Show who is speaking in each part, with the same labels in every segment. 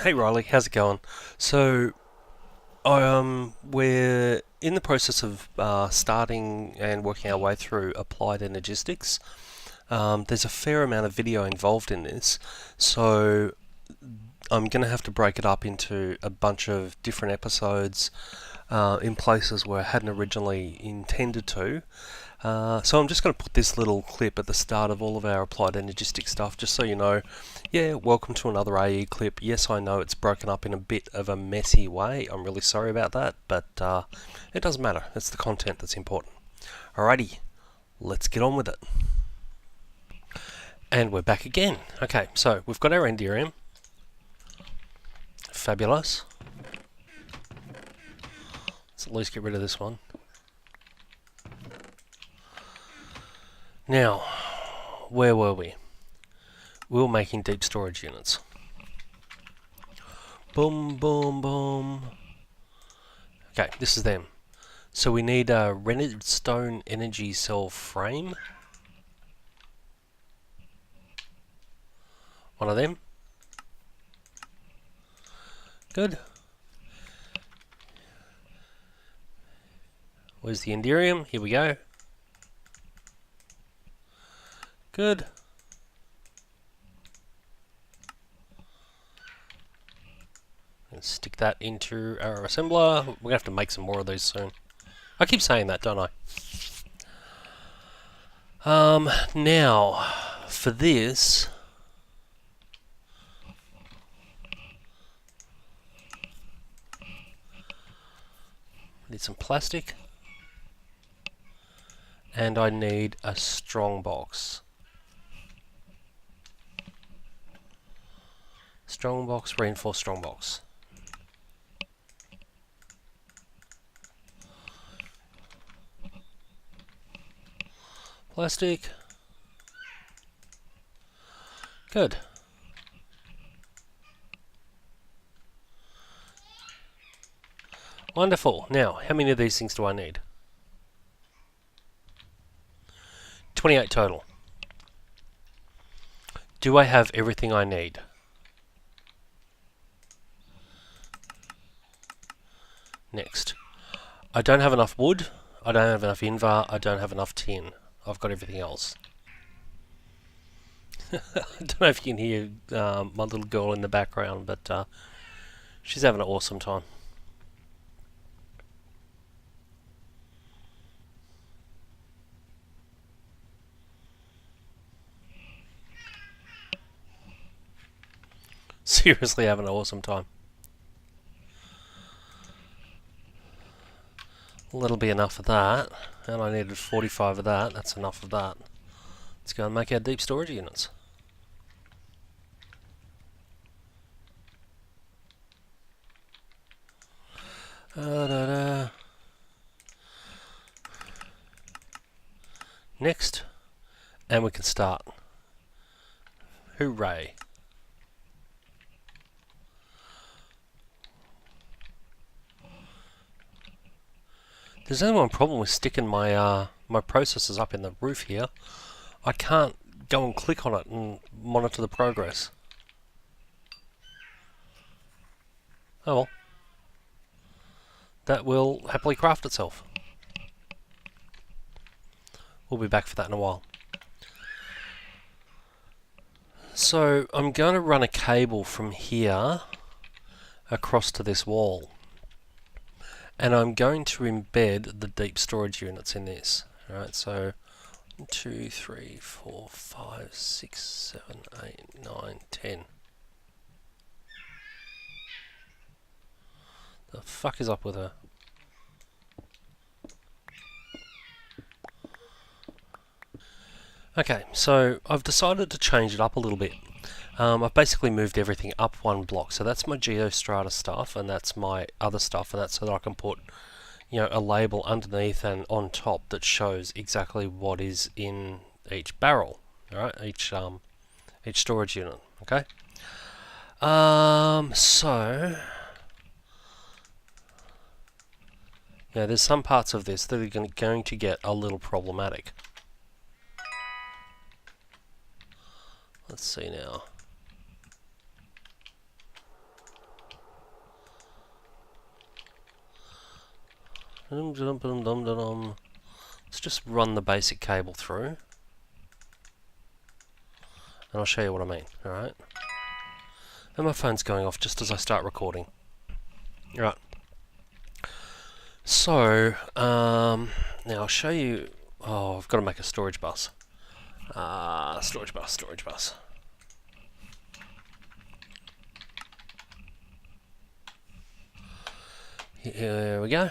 Speaker 1: Hey Riley, how's it going? So, we're in the process of starting and working our way through Applied Energistics. There's a fair amount of video involved in this, so I'm going to have to break it up into a bunch of different episodes in places where I hadn't originally intended to. So I'm just going to put this little clip at the start of all of our Applied Energistic stuff, just so you know, yeah, welcome to another AE clip. Yes, I know it's broken up in a bit of a messy way. I'm really sorry about that, but it doesn't matter. It's the content that's important. Alrighty, let's get on with it. And we're back again. Okay, so we've got our Enderium. Fabulous. Let's at least get rid of this one. Now, where were we? We were making deep storage units. Boom, boom, boom. Okay, this is them. So we need a rendered stone energy cell frame. One of them. Good. Where's the Enderium? Here we go. Good. And stick that into our assembler. We're gonna have to make some more of these soon. I keep saying that, don't I? Now, for this, need some plastic, and I need a strong box. Strong box, reinforced strong box. Plastic. Good. Wonderful. Now, how many of these things do I need? 28 total. Do I have everything I need? Next. I don't have enough wood. I don't have enough invar. I don't have enough tin. I've got everything else. I don't know if you can hear my little girl in the background, but she's having an awesome time. Seriously having an awesome time. That'll be enough of that, and I needed 45 of that. That's enough of that. Let's go and make our deep storage units. Next, and we can start. Hooray! There's only one problem with sticking my my processors up in the roof here. I can't go and click on it and monitor the progress. Oh well. That will happily craft itself. We'll be back for that in a while. So I'm going to run a cable from here across to this wall. And I'm going to embed the deep storage units in this. Alright, so 1, 2, 3, 4, 5, 6, 7, 8, 9, 10. The fuck is up with her? Okay, so I've decided to change it up a little bit. I've basically moved everything up one block. So that's my geostrata stuff, and that's my other stuff, and that's so that I can put, you know, a label underneath and on top that shows exactly what is in each barrel. All right, each storage unit. Okay. So yeah, there's some parts of this that are going to get a little problematic. Let's see now. let's just run the basic cable through, and I'll show you what I mean. Alright, and my phone's going off just as I start recording. Alright, so now I'll show you. Oh, I've got to make a storage bus. Storage bus. Here we go.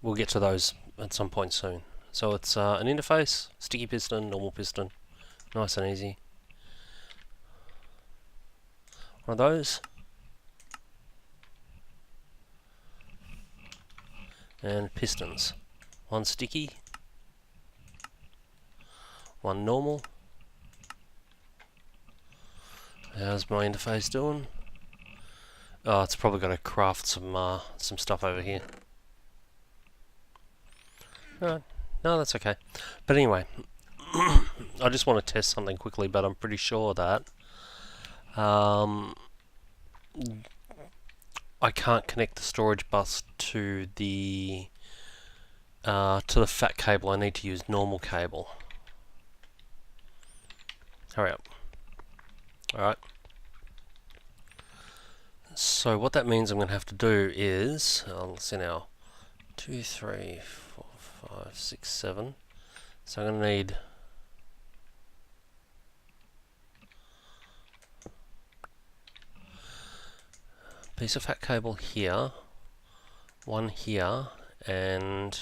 Speaker 1: We'll get to those at some point soon. So it's an interface, sticky piston, normal piston, nice and easy. One of those. And pistons. One sticky, one normal. How's my interface doing? Oh, it's probably got to craft some stuff over here. No, that's okay. But anyway, I just want to test something quickly, but I'm pretty sure that I can't connect the storage bus to the fat cable. I need to use normal cable. Hurry up. Alright. So what that means I'm going to have to do is, let's see now, 2, 3, 4, 5, 6, 7. So I'm going to need a piece of fat cable here, one here, and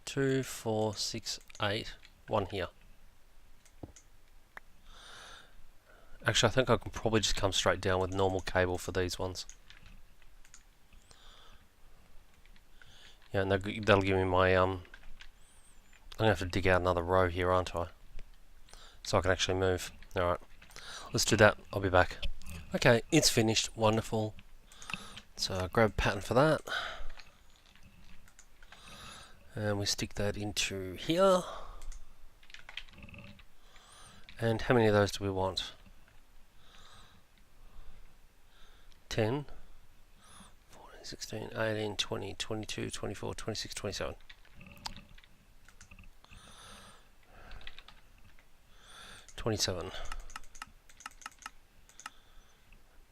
Speaker 1: 2, 4, 6, 8, one here. Actually, I think I can probably just come straight down with normal cable for these ones. Yeah, and that'll give me my, I'm going to have to dig out another row here, aren't I? So I can actually move. Alright, let's do that. I'll be back. Okay, it's finished. Wonderful. So I'll grab a pattern for that. And we stick that into here. And how many of those do we want? 10, 14, 16, 18, 20, 22, 24, 26, 27. 27.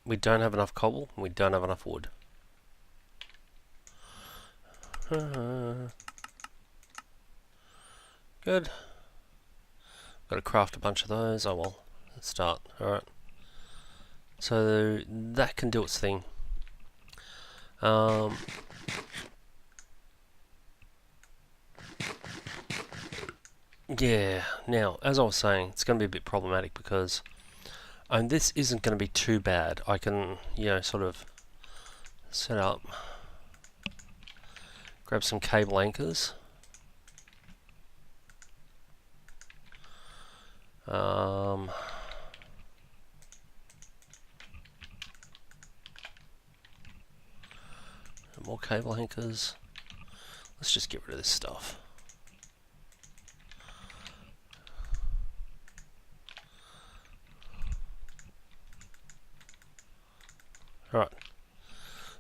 Speaker 1: We don't have enough cobble, and we don't have enough wood. Good. Got to craft a bunch of those. Oh well, let's start. Alright. So that can do its thing. Yeah, now, as I was saying, it's going to be a bit problematic because this isn't going to be too bad. I can, sort of set up, grab some cable anchors. More cable anchors. Let's just get rid of this stuff. Alright.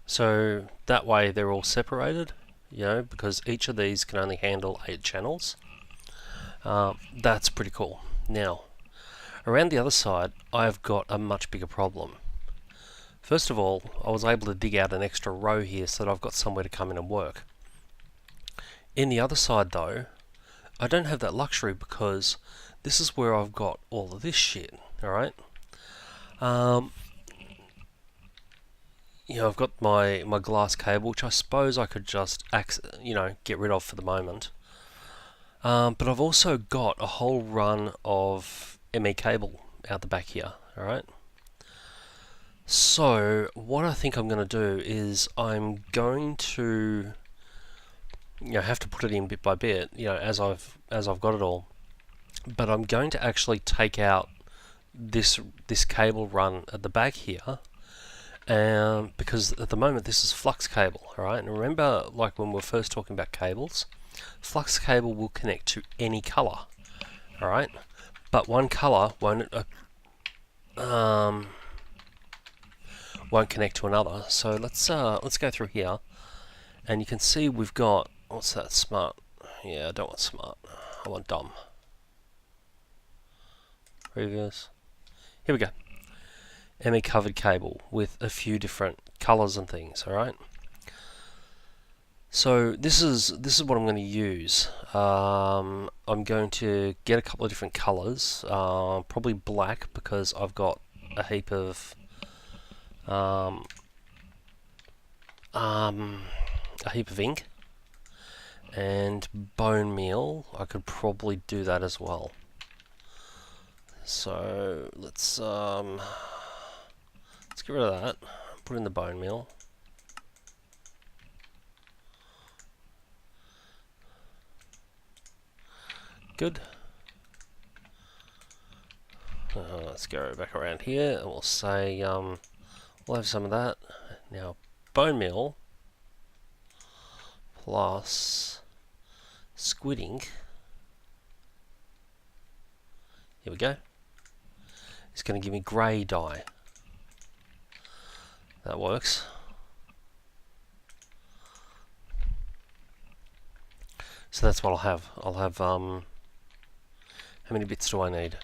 Speaker 1: So that way they're all separated, because each of these can only handle 8 channels. That's pretty cool. Now, around the other side, I've got a much bigger problem. First of all, I was able to dig out an extra row here so that I've got somewhere to come in and work. In the other side though, I don't have that luxury because this is where I've got all of this shit, alright? I've got my glass cable, which I suppose I could just, get rid of for the moment. But I've also got a whole run of ME cable out the back here, alright? So what I think I'm going to do is I'm going to have to put it in bit by bit, as I've got it all. But I'm going to actually take out this cable run at the back here, because at the moment this is flux cable, alright? And remember, like when we were first talking about cables, flux cable will connect to any color, alright? But one color won't won't connect to another. So let's go through here, and you can see we've got, what's that, smart? Yeah, I don't want smart. I want dumb. Previous. Here we go. ME covered cable with a few different colors and things. All right. So this is what I'm going to use. I'm going to get a couple of different colors, probably black because I've got a heap of ink, and bone meal. I could probably do that as well. So let's get rid of that. Put in the bone meal. Good. Let's go back around here and we'll say we'll have some of that. Now bone meal plus squid ink. Here we go. It's going to give me grey dye. That works. So that's what I'll have. I'll have how many bits do I need?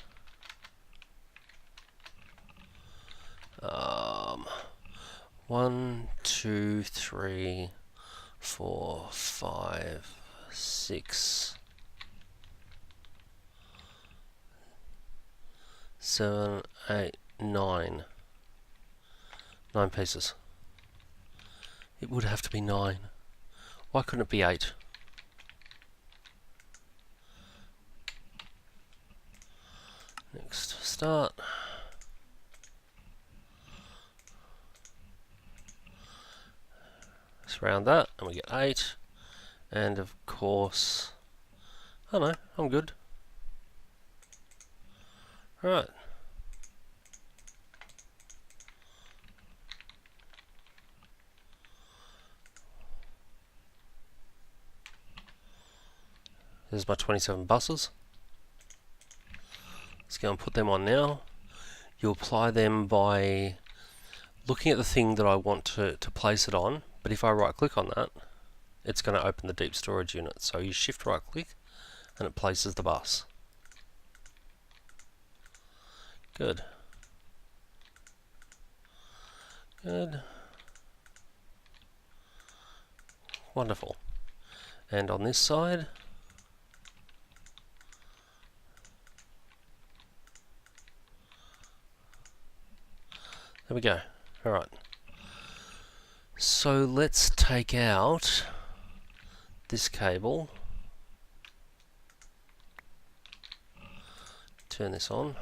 Speaker 1: 1, 2, 3, 4, 5, 6, 7, 8, 9. 9 pieces. It would have to be 9. Why couldn't it be 8? Next, start. Let's round that, and we get 8. And of course, I don't know, I'm good. Alright. There's my 27 buses. Let's go and put them on now. You apply them by looking at the thing that I want to place it on, but if I right click on that, it's going to open the deep storage unit. So you shift right click and it places the bus. Good. Good. Wonderful. And on this side, there we go. Alright. So let's take out this cable. Turn this on.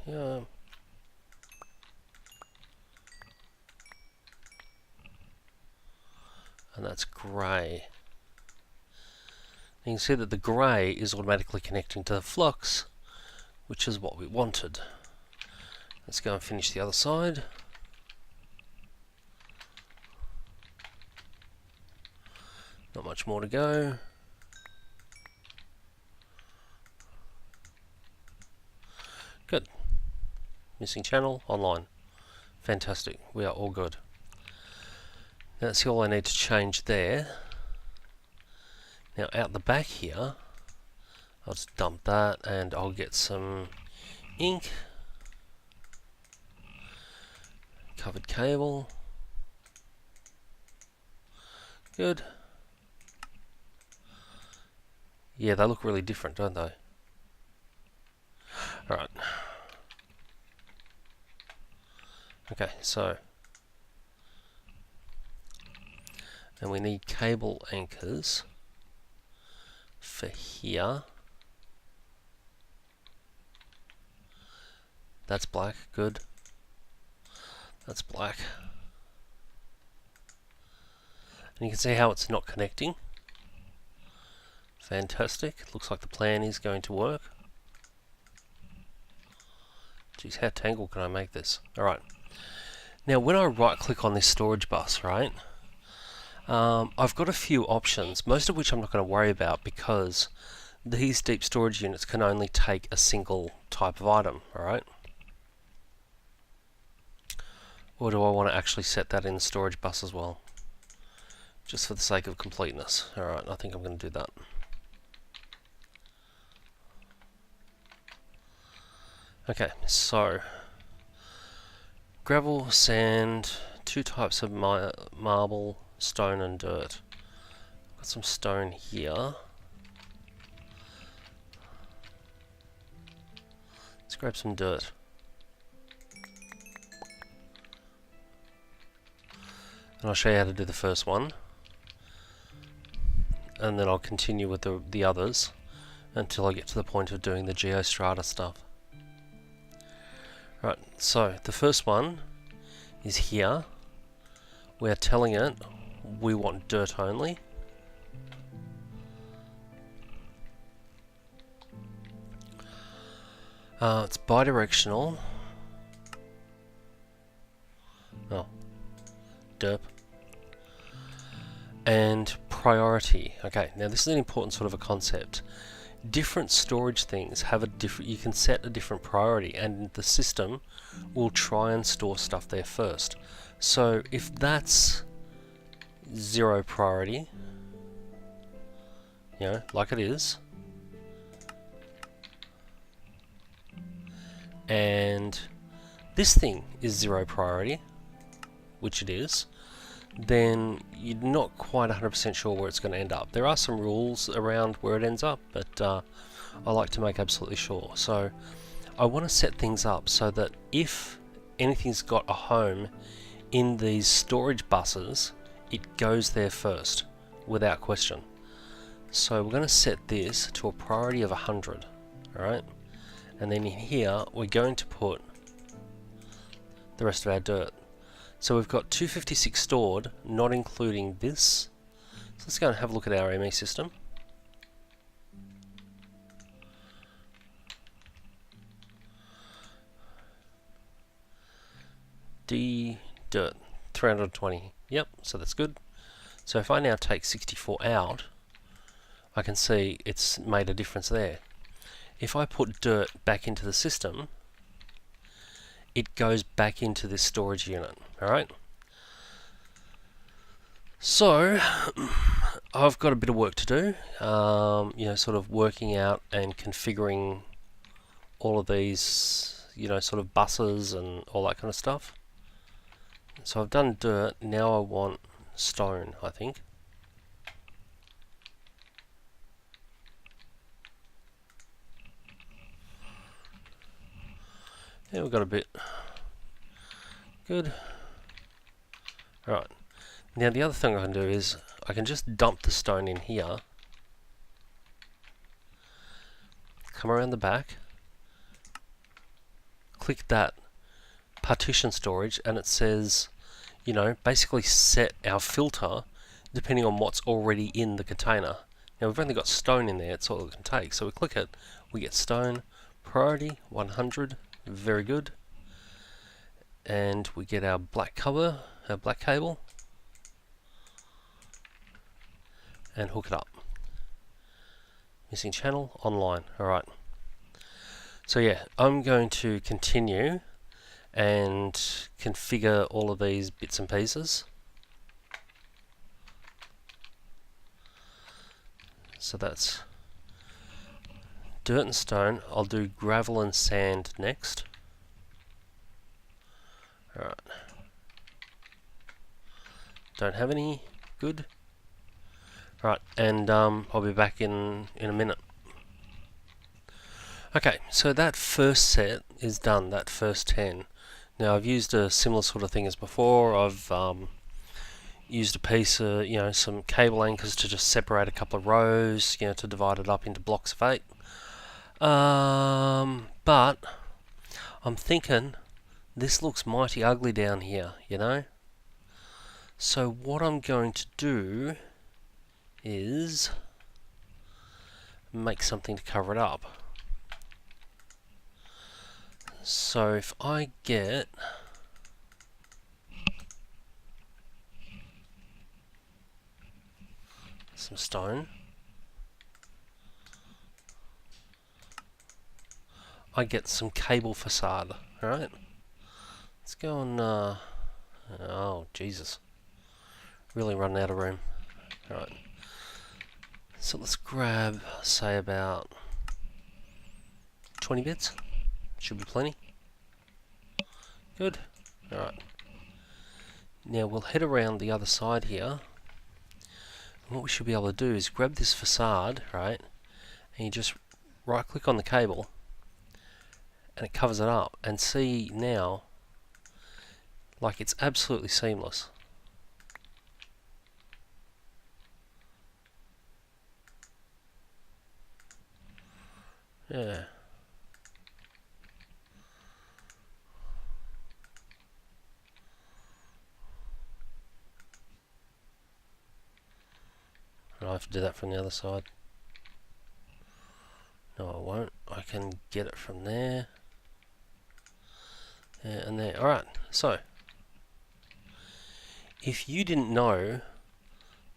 Speaker 1: Yeah. And that's grey. You can see that the grey is automatically connecting to the flux, which is what we wanted. Let's go and finish the other side. Not much more to go. Good. Missing channel, online. Fantastic. We are all good. That's all I need to change there. Now out the back here, I'll just dump that and I'll get some ink. Covered cable. Good. Yeah, they look really different, don't they? Alright. Okay, so. And we need cable anchors for here. That's black, good. That's black. And you can see how it's not connecting. Fantastic. Looks like the plan is going to work. Geez, how tangled can I make this? Alright. Now when I right click on this storage bus, right, I've got a few options, most of which I'm not going to worry about because these deep storage units can only take a single type of item, alright? Or do I want to actually set that in the storage bus as well? Just for the sake of completeness. Alright, I think I'm going to do that. Okay, so gravel, sand, 2 types of marble, stone and dirt. Got some stone here. Let's grab some dirt. And I'll show you how to do the first one. And then I'll continue with the others until I get to the point of doing the geostrata stuff. Right, so the first one is here. We're telling it we want dirt only. It's bidirectional. Oh, derp. And priority. Okay, now this is an important sort of a concept. Different storage things have a different, you can set a different priority, and the system will try and store stuff there first. So if that's 0 priority, you know, like it is, and this thing is 0 priority, which it is, then you're not quite 100% sure where it's going to end up. There are some rules around where it ends up, but I like to make absolutely sure. So I want to set things up so that if anything's got a home in these storage buses, it goes there first, without question. So we're going to set this to a priority of 100, alright? And then in here, we're going to put the rest of our dirt. So we've got 256 stored, not including this. So let's go and have a look at our ME system. D dirt, 320. Yep, so that's good. So if I now take 64 out, I can see it's made a difference there. If I put dirt back into the system, it goes back into this storage unit. Alright? So, I've got a bit of work to do, you know, sort of working out and configuring all of these, you know, sort of buses and all that kind of stuff. So I've done dirt, now I want stone, I think. Yeah, we've got a bit. Good. Alright. Now the other thing I can do is I can just dump the stone in here. Come around the back. Click that partition storage and it says, you know, basically set our filter depending on what's already in the container. Now we've only got stone in there, it's all it can take. So we click it, we get stone, priority 100, very good. And we get our black cover, our black cable, and hook it up. Missing channel, online, alright. So yeah, I'm going to continue and configure all of these bits and pieces. So that's dirt and stone. I'll do gravel and sand next. Alright. Don't have any. Good. Alright, and I'll be back in a minute. Okay, so that first set is done, that first 10. Now I've used a similar sort of thing as before. I've used a piece of, you know, some cable anchors to just separate a couple of rows, you know, to divide it up into blocks of 8. But I'm thinking this looks mighty ugly down here, you know. So what I'm going to do is make something to cover it up. So if I get some stone, I get some cable facade. Alright, let's go on, oh Jesus, really running out of room. Alright, so let's grab, say, about 20 bits, should be plenty. Good. Alright, now we'll head around the other side here. And what we should be able to do is grab this facade, right, and you just right click on the cable and it covers it up, and see now, like, it's absolutely seamless. Yeah. I have to do that from the other side. No, I won't. I can get it from there. And there. Alright, so if you didn't know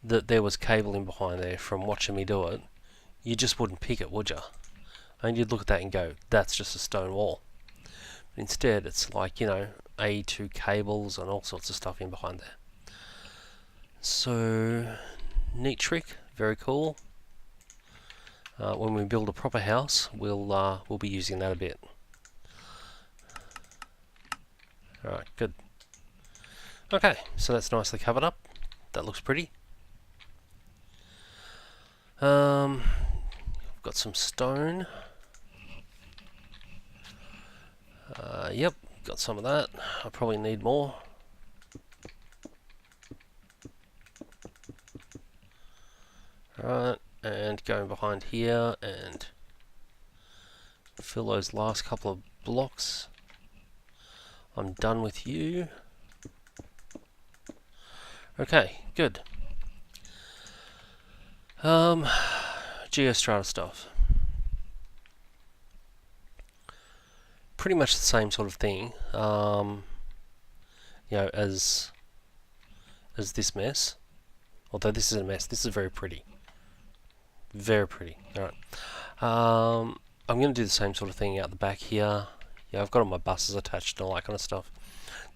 Speaker 1: that there was cabling behind there from watching me do it, you just wouldn't pick it, would you? And you'd look at that and go, that's just a stone wall. But instead, it's like, you know, A2 cables and all sorts of stuff in behind there. So, neat trick, very cool. When we build a proper house, we'll be using that a bit. Alright, good. Okay, so that's nicely covered up. That looks pretty. I've got some stone. Yep, got some of that. I probably need more. Alright, and going behind here and fill those last couple of blocks. I'm done with you. Okay, good. Geostrata stuff. Pretty much the same sort of thing, you know, as this mess. Although this is a mess, this is very pretty. Very pretty. Alright. I'm going to do the same sort of thing out the back here. Yeah, I've got all my buses attached and all that kind of stuff.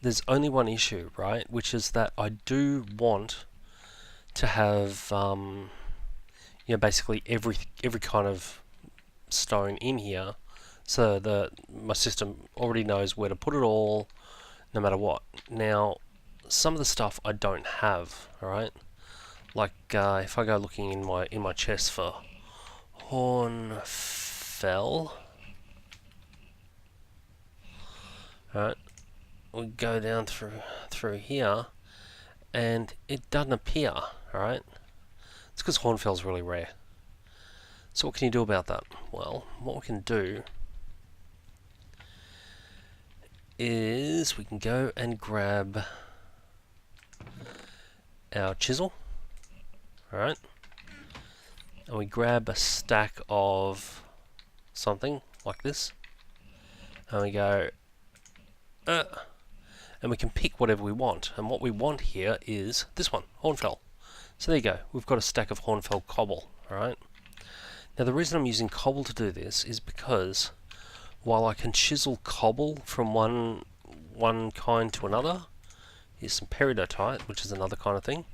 Speaker 1: There's only one issue, right? Which is that I do want to have, you know, basically every kind of stone in here, so that my system already knows where to put it all, no matter what. Now, some of the stuff I don't have, alright? Like, if I go looking in my chest for Hornfell, alright, we go down through here, and it doesn't appear, alright? It's because Hornfell's really rare. So what can you do about that? Well, what we can do is we can go and grab our chisel, alright, and we grab a stack of something like this, and we go, and we can pick whatever we want, and what we want here is this one, Hornfell. So there you go, we've got a stack of Hornfell cobble, alright. Now the reason I'm using cobble to do this is because while I can chisel cobble from one kind to another, here's some peridotite, which is another kind of thing,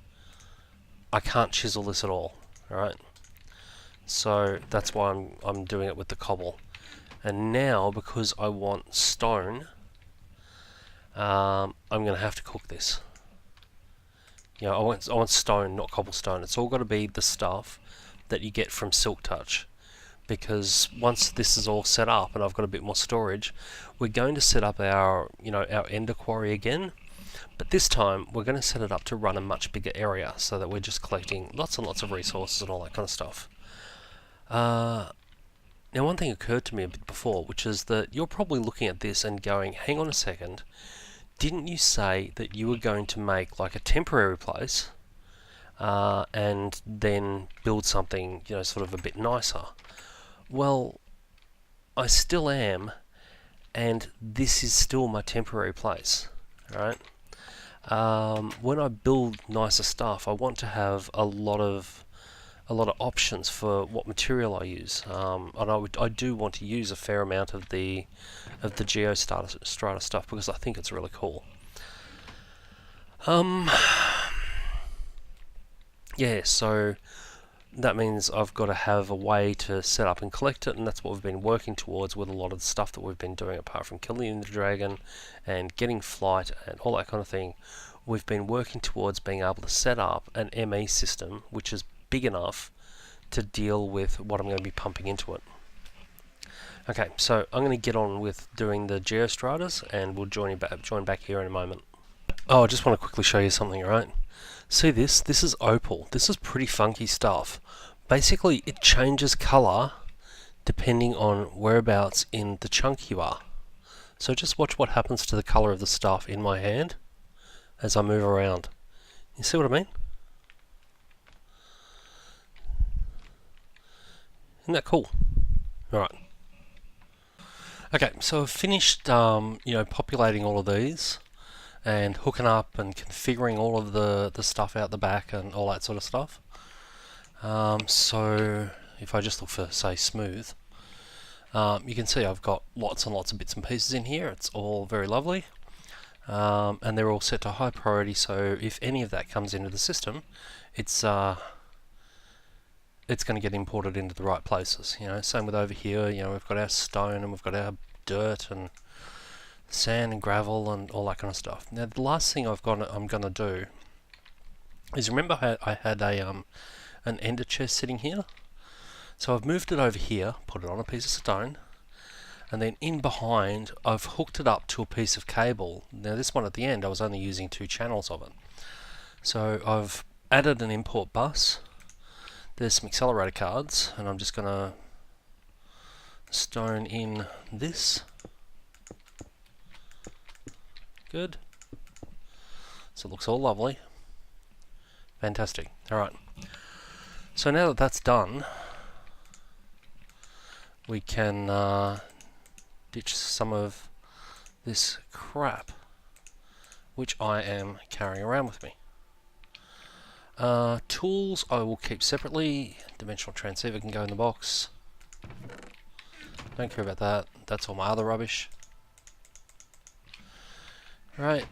Speaker 1: I can't chisel this at all, alright. So that's why I'm doing it with the cobble. And now, because I want stone, I'm going to have to cook this. You know, I want stone, not cobblestone. It's all got to be the stuff that you get from Silk Touch. Because once this is all set up and I've got a bit more storage, we're going to set up our, you know, our ender quarry again. But this time we're going to set it up to run a much bigger area, so that we're just collecting lots and lots of resources and all that kind of stuff. Now, one thing occurred to me a bit before, which is that you're probably looking at this and going, hang on a second, didn't you say that you were going to make like a temporary place and then build something, you know, sort of a bit nicer? Well, I still am, and this is still my temporary place, right? When I build nicer stuff, I want to have a lot of a lot of options for what material I use, and I do want to use a fair amount of the geostrata stuff because I think it's really cool. Yeah, so that means I've got to have a way to set up and collect it, and that's what we've been working towards with a lot of the stuff that we've been doing, apart from killing the dragon and getting flight and all that kind of thing. We've been working towards being able to set up an ME system which is big enough to deal with what I'm going to be pumping into it. Okay, so I'm going to get on with doing the geostratas, and we'll join back here in a moment. Oh, I just want to quickly show you something, right? See this? This is opal. This is pretty funky stuff. Basically, it changes colour depending on whereabouts in the chunk you are. So just watch what happens to the colour of the stuff in my hand as I move around. You see what I mean? Isn't that cool? Alright. Okay, so I've finished populating all of these and hooking up and configuring all of the stuff out the back and all that sort of stuff. So if I just look for, say, smooth, you can see I've got lots and lots of bits and pieces in here. It's all very lovely, and they're all set to high priority, so if any of that comes into the system, it's going to get imported into the right places. Same with over here. We've got our stone and we've got our dirt and sand and gravel and all that kind of stuff. Now the last thing I'm going to do is, remember I had an ender chest sitting here? So I've moved it over here, put it on a piece of stone, and then in behind I've hooked it up to a piece of cable. Now this one at the end I was only using 2 channels of it. So I've added an import bus. There's some accelerator cards, and I'm just going to stone in this. Good. So it looks all lovely. Fantastic. Alright. So now that that's done, we can ditch some of this crap which I am carrying around with me. Tools I will keep separately. Dimensional transceiver can go in the box. Don't care about that. That's all my other rubbish. Right.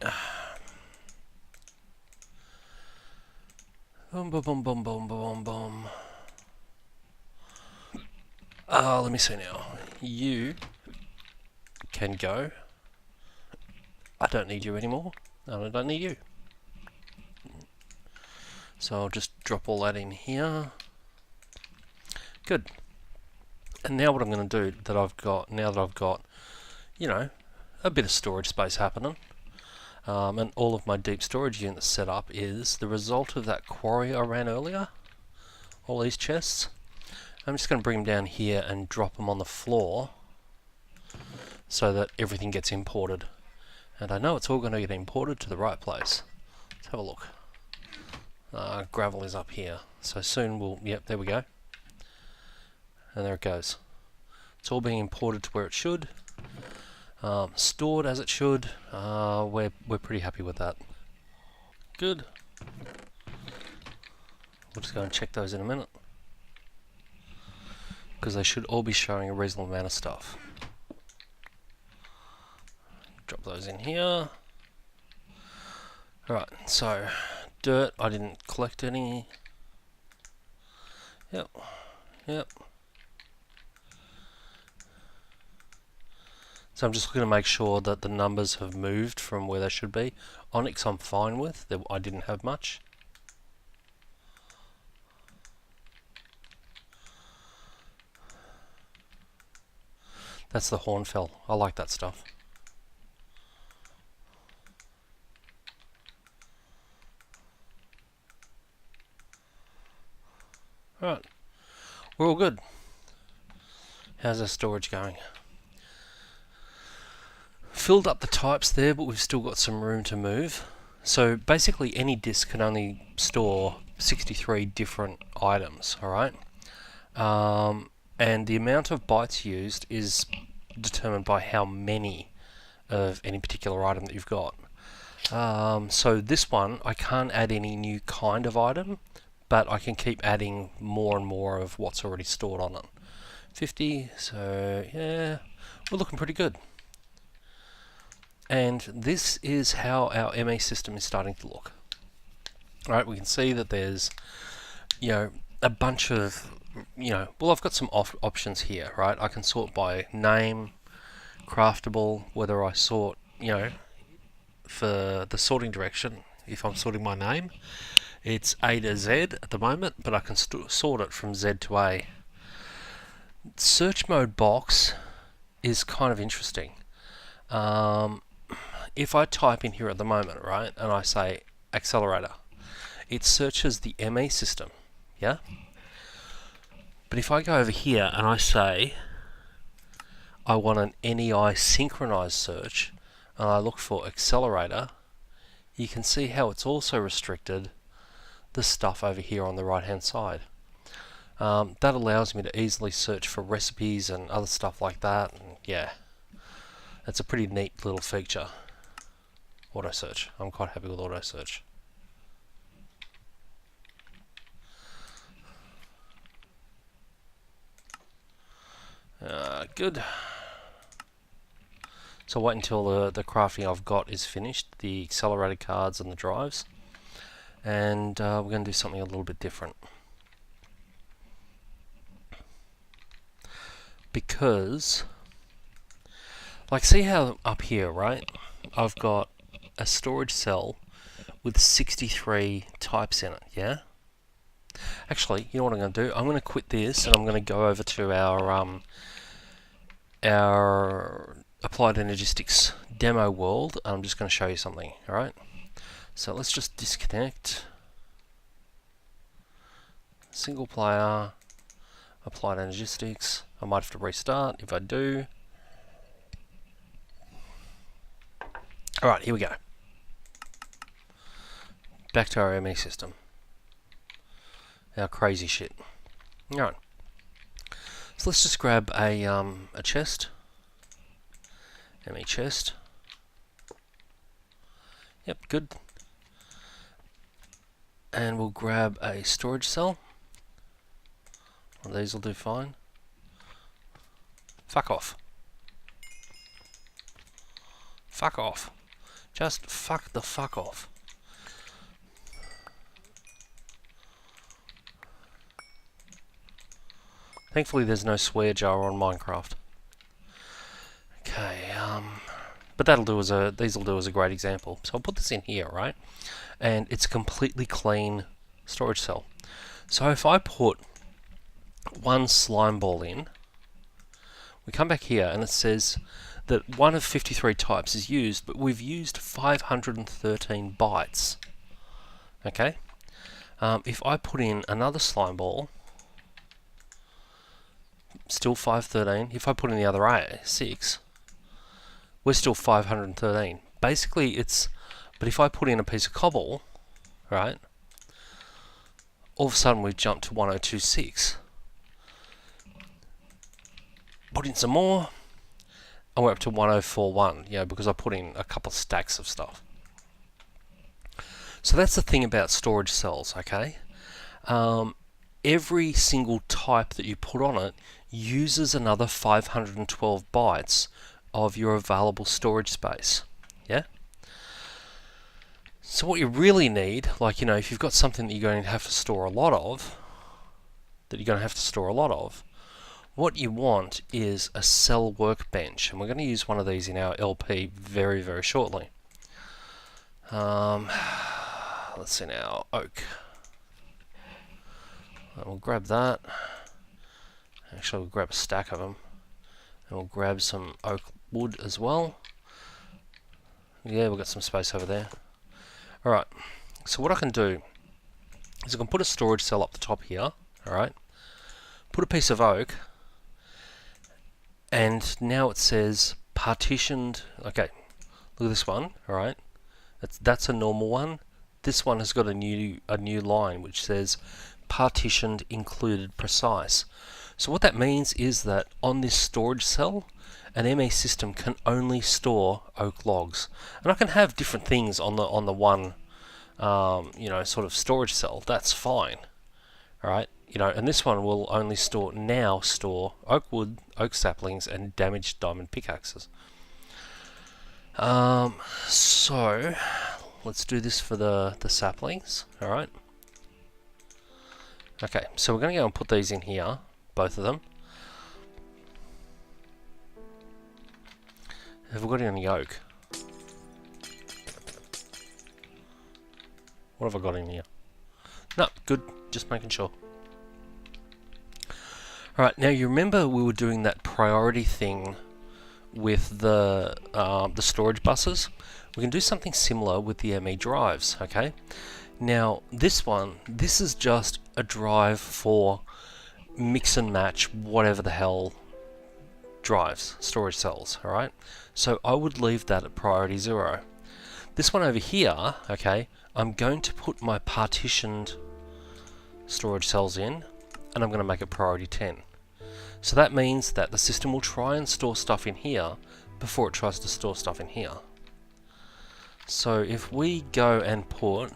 Speaker 1: Boom, boom, boom, boom, boom, boom, boom. Let me see now. You can go. I don't need you anymore. No, I don't need you. So I'll just drop all that in here. Good. And now what I'm going to do now that I've got, a bit of storage space happening, and all of my deep storage units set up, is the result of that quarry I ran earlier. All these chests. I'm just going to bring them down here and drop them on the floor so that everything gets imported. And I know it's all going to get imported to the right place. Let's have a look. Gravel is up here. So soon yep, there we go. And there it goes. It's all being imported to where it should. Stored as it should. We're pretty happy with that. Good. We'll just go and check those in a minute, because they should all be showing a reasonable amount of stuff. Drop those in here. Alright, so dirt, I didn't collect any. Yep. So I'm just looking to make sure that the numbers have moved from where they should be. Onyx I'm fine with. I didn't have much. That's the hornfell. I like that stuff. Alright. We're all good. How's our storage going? Filled up the types there, but we've still got some room to move. So basically any disk can only store 63 different items, alright? And the amount of bytes used is determined by how many of any particular item that you've got. So this one, I can't add any new kind of item, but I can keep adding more and more of what's already stored on it. 50, so yeah, we're looking pretty good. And this is how our ME system is starting to look. All right, we can see that there's, a bunch of, well, I've got some options here, right? I can sort by name, craftable, whether I sort, for the sorting direction, if I'm sorting my name, it's A to Z at the moment, but I can sort it from Z to A. Search mode box is kind of interesting. If I type in here at the moment, right, and I say accelerator, it searches the ME system, yeah? But if I go over here and I say I want an NEI synchronized search, and I look for accelerator, you can see how it's also restricted the stuff over here on the right hand side. That allows me to easily search for recipes and other stuff like that, and yeah, it's a pretty neat little feature. Auto search. I'm quite happy with auto search. Good. So wait until the crafting I've got is finished, the accelerated cards and the drives, and we're going to do something a little bit different. Because, like, see how up here, right, I've got a storage cell with 63 types in it, yeah? Actually, you know what I'm going to do? I'm going to quit this and I'm going to go over to our Applied Energistics demo world. I'm just going to show you something, alright? So let's just disconnect. Single player, Applied Energistics. I might have to restart if I do. Alright, here we go. Back to our ME system. Our crazy shit. Alright. So let's just grab a chest. ME chest. Yep, good. And we'll grab a storage cell. Well, these will do fine. Fuck off. Fuck off. Just fuck the fuck off. Thankfully there's no swear jar on Minecraft. Okay, but these will do as a great example. So I'll put this in here, right? And it's a completely clean storage cell. So if I put one slime ball in, we come back here and it says that one of 53 types is used, but we've used 513 bytes. Okay? If I put in another slime ball, still 513. If I put in the other 6, we're still 513. Basically, but if I put in a piece of cobble, right, all of a sudden we've jumped to 1026. Put in some more, and we're up to 1041, because I put in a couple of stacks of stuff. So that's the thing about storage cells, okay? Every single type that you put on it uses another 512 bytes of your available storage space. Yeah? So what you really need, like, if you've got something that you're going to have to store a lot of, what you want is a cell workbench. And we're going to use one of these in our LP very, very shortly. Let's see now, oak. We'll grab that. Actually, we'll grab a stack of them. And we'll grab some oak wood as well. Yeah, we've got some space over there. Alright, so what I can do is I can put a storage cell up the top here. Alright, put a piece of oak. And now it says partitioned. Okay, look at this one. Alright, that's a normal one. This one has got a new line which says partitioned included precise. So what that means is that on this storage cell, an ME system can only store oak logs, and I can have different things on the one, sort of storage cell. That's fine. Alright, and this one will only store oak wood, oak saplings, and damaged diamond pickaxes. So let's do this for the saplings. Alright. Okay, so we're going to go and put these in here, both of them. Have we got any oak? What have I got in here? No, good. Just making sure. Alright, now you remember we were doing that priority thing with the storage buses? We can do something similar with the ME drives, okay? Now, this is just a drive for mix and match whatever the hell drives, storage cells, alright? So I would leave that at priority 0. This one over here, okay, I'm going to put my partitioned storage cells in, and I'm going to make it priority 10. So that means that the system will try and store stuff in here before it tries to store stuff in here. So if we go and put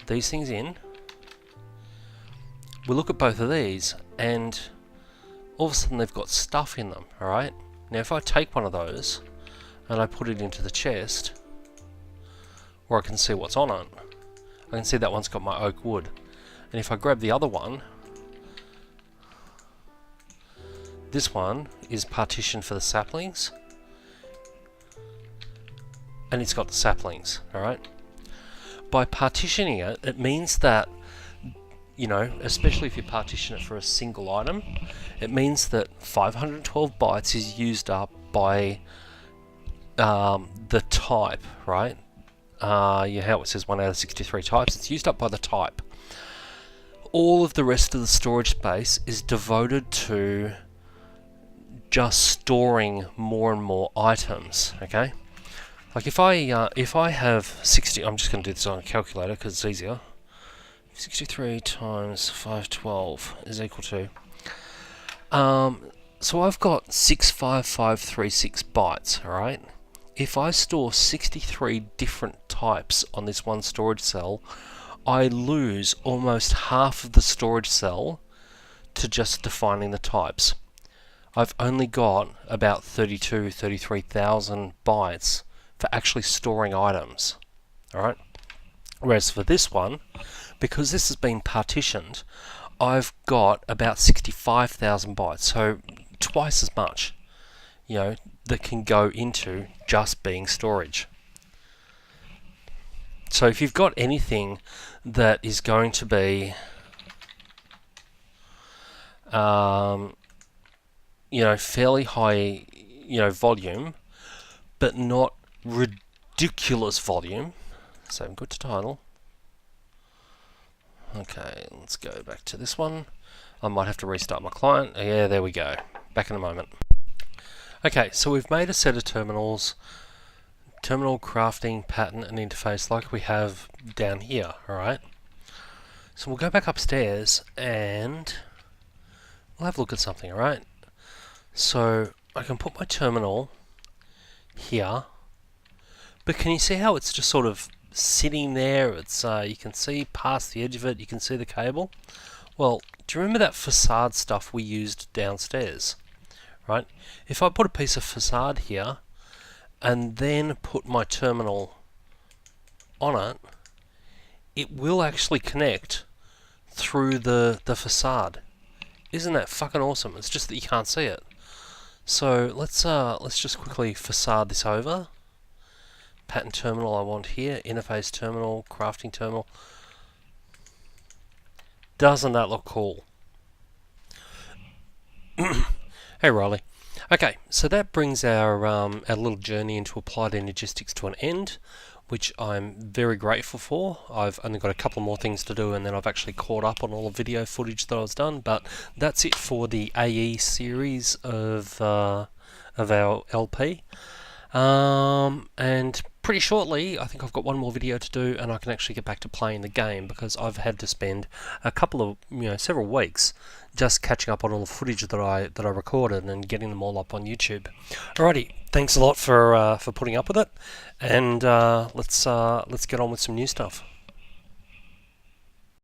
Speaker 1: these things in, we look at both of these, and all of a sudden they've got stuff in them, alright? Now if I take one of those, and I put it into the chest, where I can see what's on it, I can see that one's got my oak wood. And if I grab the other one, this one is partitioned for the saplings, and it's got the saplings, alright? By partitioning it, it means that, especially if you partition it for a single item, it means that 512 bytes is used up by the type, right? How it says 1 out of 63 types, it's used up by the type. All of the rest of the storage space is devoted to just storing more and more items, okay? Like if I have 60, I'm just going to do this on a calculator because it's easier. 63 times 512 is equal to... so I've got 65536 bytes, alright? If I store 63 different types on this one storage cell, I lose almost half of the storage cell to just defining the types. I've only got about 33,000 bytes for actually storing items, alright? Whereas for this one, because this has been partitioned, I've got about 65,000 bytes, so twice as much, that can go into just being storage. So if you've got anything that is going to be, fairly high, volume, but not ridiculous volume. So go to title. Okay, let's go back to this one. I might have to restart my client. Yeah, there we go. Back in a moment. Okay, so we've made a set of terminals, terminal crafting pattern and interface like we have down here, alright? So we'll go back upstairs and we'll have a look at something, alright? So I can put my terminal here, but can you see how it's just sort of sitting there? It's you can see past the edge of it, you can see the cable. Well, do you remember that facade stuff we used downstairs? Right? If I put a piece of facade here and then put my terminal on it, it will actually connect through the facade. Isn't that fucking awesome? It's just that you can't see it. So let's just quickly facade this over. Pattern terminal I want here, interface terminal, crafting terminal. Doesn't that look cool? Hey Riley. Okay, so that brings our little journey into Applied Energistics to an end, which I'm very grateful for. I've only got a couple more things to do and then I've actually caught up on all the video footage that I was done, but that's it for the AE series of our LP. And pretty shortly, I think I've got one more video to do and I can actually get back to playing the game because I've had to spend a couple of, several weeks just catching up on all the footage that I recorded and getting them all up on YouTube. Alrighty, thanks a lot for putting up with it, and let's get on with some new stuff.